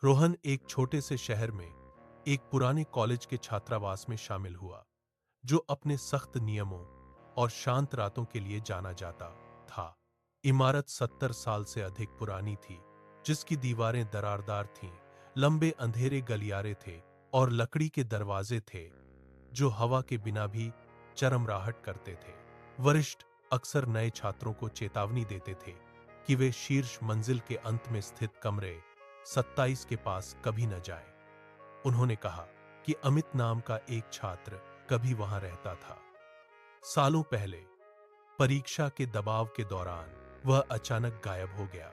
रोहन एक छोटे से शहर में एक पुराने कॉलेज के छात्रावास में शामिल हुआ, जो अपने सख्त नियमों और शांत रातों के लिए जाना जाता था। इमारत 70 साल से अधिक पुरानी थी, जिसकी दीवारें दरारदार थीं, लंबे अंधेरे गलियारे थे और लकड़ी के दरवाजे थे, जो हवा के बिना भी चरमराहट करते थे। वरिष्ठ अक्सर नए छात्रों को चेतावनी देते थे कि वे शीर्ष मंजिल के अंत में स्थित कमरे 27 के पास कभी न जाएं। उन्होंने कहा कि अमित नाम का एक छात्र कभी वहां रहता था। सालों पहले परीक्षा के दबाव के दौरान वह अचानक गायब हो गया।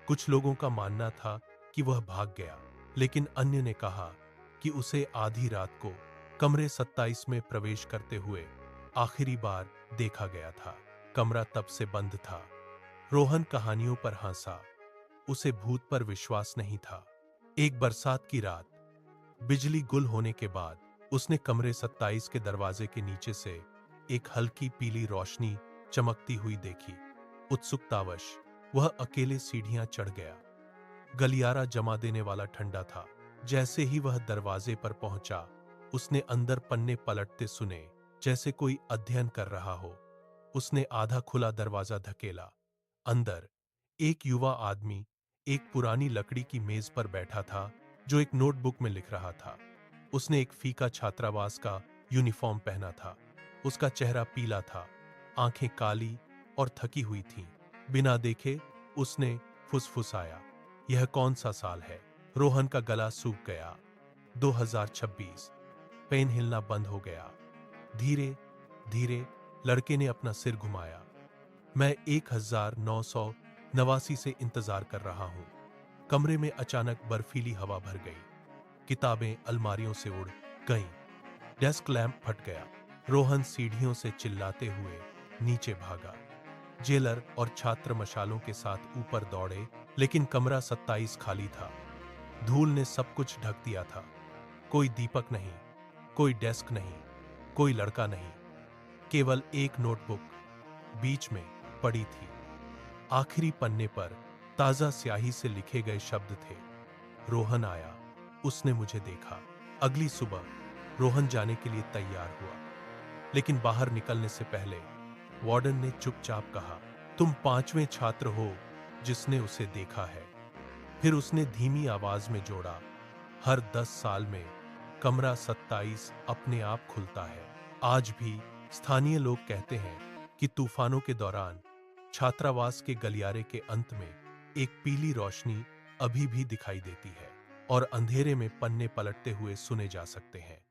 कुछ लोगों का मानना था कि वह भाग गया, लेकिन अन्य ने कहा कि उसे आधी रात को कमरे 27 में प्रवेश करते हुए आखिरी बार देखा गया था। कमरा तब से बंद था। रोहन कहानियों पर हंसा, उसे भूत पर विश्वास नहीं था। एक बरसात की रात बिजली गुल होने के बाद उसने कमरे 27 के दरवाजे के नीचे से एक हल्की पीली रोशनी चमकती हुई देखी। उत्सुकतावश वह अकेले सीढ़ियां चढ़ गया। गलियारा जमा देने वाला ठंडा था। जैसे ही वह दरवाजे पर पहुंचा, उसने अंदर पन्ने पलटते सुने, जैसे कोई अध्ययन कर रहा हो। उसने आधा खुला दरवाजा धकेला। अंदर एक युवा आदमी एक पुरानी लकड़ी की मेज पर बैठा था, जो एक नोटबुक में लिख रहा था। उसने एक फीका छात्रावास का यूनिफॉर्म पहना था। उसका चेहरा पीला था, आंखें काली और थकी हुई थीं। बिना देखे उसने फुसफुसाया, यह कौन सा साल है? रोहन का गला सूख गया। 2026। पेन हिलना बंद हो गया। धीरे धीरे लड़के ने अपना सिर घुमाया। मैं 1989 से इंतजार कर रहा हूं। कमरे में अचानक बर्फीली हवा भर गई। किताबें अलमारियों से उड़ गईं। डेस्क लैंप फट गया। रोहन सीढ़ियों से चिल्लाते हुए नीचे भागा। जेलर और छात्र मशालों के साथ ऊपर दौड़े, लेकिन कमरा 27 खाली था। धूल ने सब कुछ ढक दिया था। कोई दीपक नहीं, कोई डेस्क नहीं, कोई लड़का नहीं। केवल एक नोटबुक बीच में पड़ी थी। आखिरी पन्ने पर ताजा स्याही से लिखे गए शब्द थे। रोहन आया, उसने मुझे देखा। अगली सुबह रोहन जाने के लिए तैयार हुआ, लेकिन बाहर निकलने से पहले वार्डन ने चुपचाप कहा, तुम 5वें छात्र हो जिसने उसे देखा है। फिर उसने धीमी आवाज में जोड़ा, हर 10 साल में कमरा 27 अपने आप खुलता है। आज भी स्थानीय लोग कहते हैं कि तूफानों के दौरान छात्रावास के गलियारे के अंत में एक पीली रोशनी अभी भी दिखाई देती है और अंधेरे में पन्ने पलटते हुए सुने जा सकते हैं।